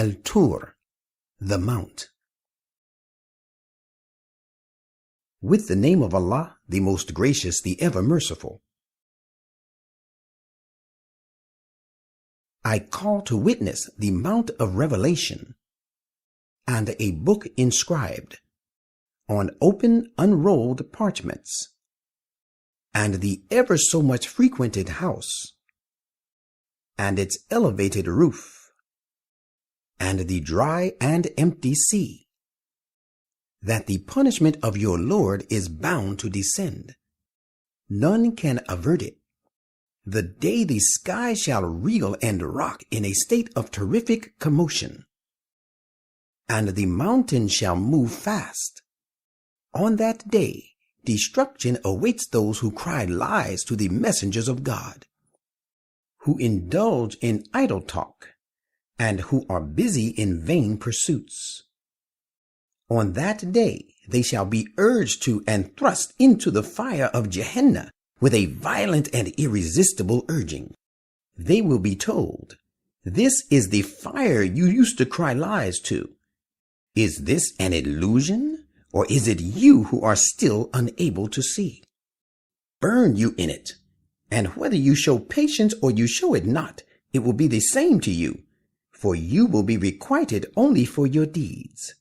Al-Tur, the Mount. With the name of Allah, the most gracious, the ever merciful. I call to witness the Mount of Revelation, and a book inscribed on open unrolled parchments, and the ever so much frequented house, and its elevated roof, and the dry and empty sea, that the punishment of your Lord is bound to descend. None can avert it. The day the sky shall reel and rock in a state of terrific commotion, and the mountain shall move fast. On that day, destruction awaits those who cry lies to the messengers of God, who indulge in idle talk, and who are busy in vain pursuits. On that day, they shall be urged to and thrust into the fire of Gehenna with a violent and irresistible urging. They will be told, "This is the fire you used to cry lies to. Is this an illusion, or is it you who are still unable to see? Burn you in it, and whether you show patience or you show it not, it will be the same to you, for you will be requited only for your deeds."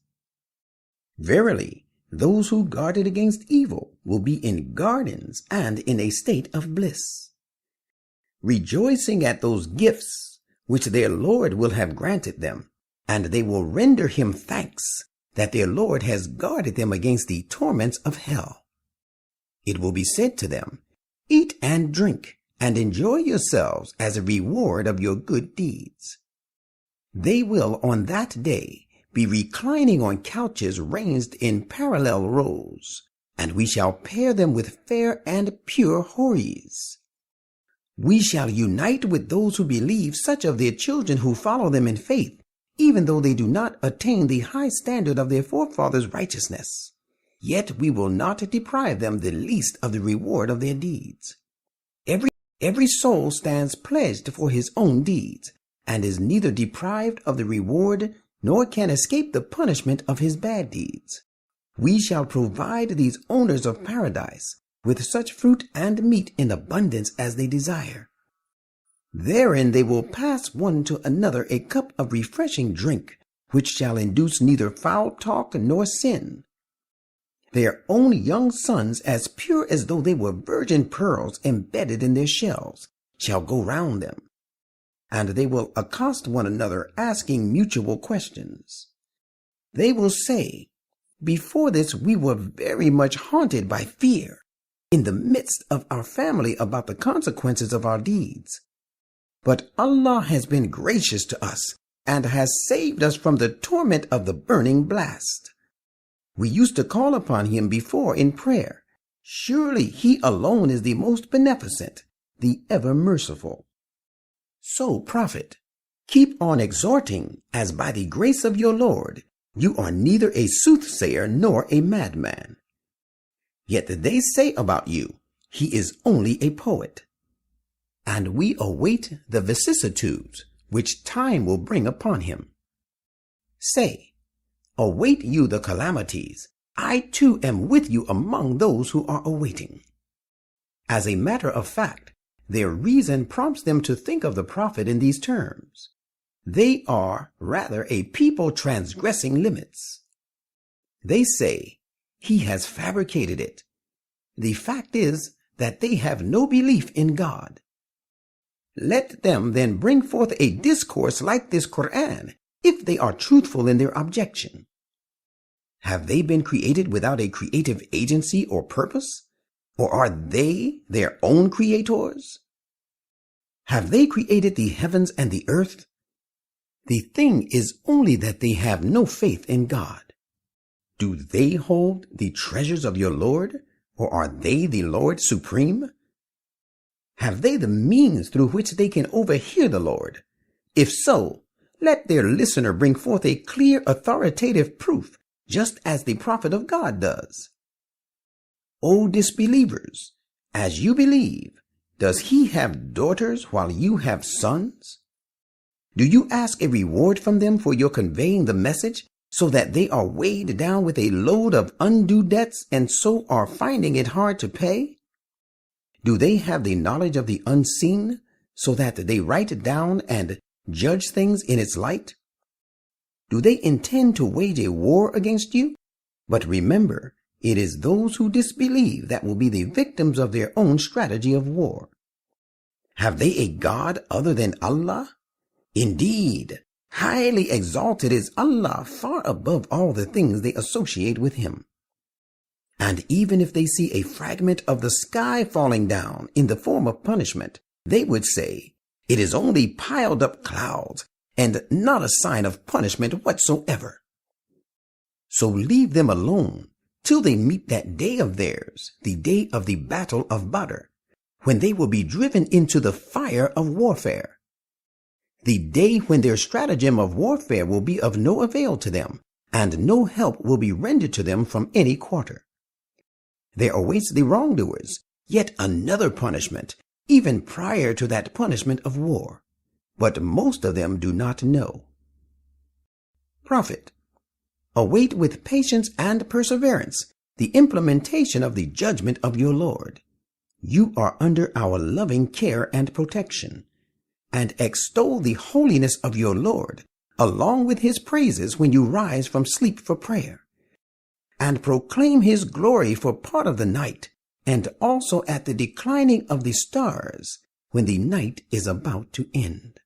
Verily, those who guarded against evil will be in gardens and in a state of bliss, rejoicing at those gifts which their Lord will have granted them, and they will render him thanks that their Lord has guarded them against the torments of hell. It will be said to them, "Eat and drink, and enjoy yourselves as a reward of your good deeds." They will on that day be reclining on couches ranged in parallel rows, and we shall pair them with fair and pure houris. We shall unite with those who believe such of their children who follow them in faith, even though they do not attain the high standard of their forefathers' righteousness. Yet we will not deprive them the least of the reward of their deeds. Every soul stands pledged for his own deeds, and is neither deprived of the reward nor can escape the punishment of his bad deeds. We shall provide these owners of paradise with such fruit and meat in abundance as they desire. Therein they will pass one to another a cup of refreshing drink, which shall induce neither foul talk nor sin. Their own young sons, as pure as though they were virgin pearls embedded in their shells, shall go round them, and they will accost one another, asking mutual questions. They will say, "Before this we were very much haunted by fear in the midst of our family about the consequences of our deeds. But Allah has been gracious to us and has saved us from the torment of the burning blast. We used to call upon him before in prayer. Surely he alone is the most beneficent, the ever merciful." So, Prophet, keep on exhorting, as by the grace of your Lord, you are neither a soothsayer nor a madman. Yet they say about you, he is only a poet. And we await the vicissitudes which time will bring upon him. Say, await you the calamities. I too am with you among those who are awaiting. As a matter of fact, their reason prompts them to think of the Prophet in these terms. They are rather a people transgressing limits. They say, he has fabricated it. The fact is that they have no belief in God. Let them then bring forth a discourse like this Quran, if they are truthful in their objection. Have they been created without a creative agency or purpose? Or are they their own creators? Have they created the heavens and the earth? The thing is only that they have no faith in God. Do they hold the treasures of your Lord, or are they the Lord supreme? Have they the means through which they can overhear the Lord? If so, let their listener bring forth a clear authoritative proof, just as the prophet of God does. O disbelievers, as you believe, does he have daughters while you have sons? Do you ask a reward from them for your conveying the message, so that they are weighed down with a load of undue debts and so are finding it hard to pay? Do they have the knowledge of the unseen, so that they write down and judge things in its light? Do they intend to wage a war against you? But remember, it is those who disbelieve that will be the victims of their own strategy of war. Have they a God other than Allah? Indeed, highly exalted is Allah, far above all the things they associate with him. And even if they see a fragment of the sky falling down in the form of punishment, they would say, it is only piled up clouds and not a sign of punishment whatsoever. So leave them alone till they meet that day of theirs, the day of the battle of Badr, when they will be driven into the fire of warfare. The day when their stratagem of warfare will be of no avail to them, and no help will be rendered to them from any quarter. There awaits the wrongdoers yet another punishment, even prior to that punishment of war, but most of them do not know. Prophet, await with patience and perseverance the implementation of the judgment of your Lord. You are under our loving care and protection, and extol the holiness of your Lord along with his praises when you rise from sleep for prayer, and proclaim his glory for part of the night, and also at the declining of the stars when the night is about to end.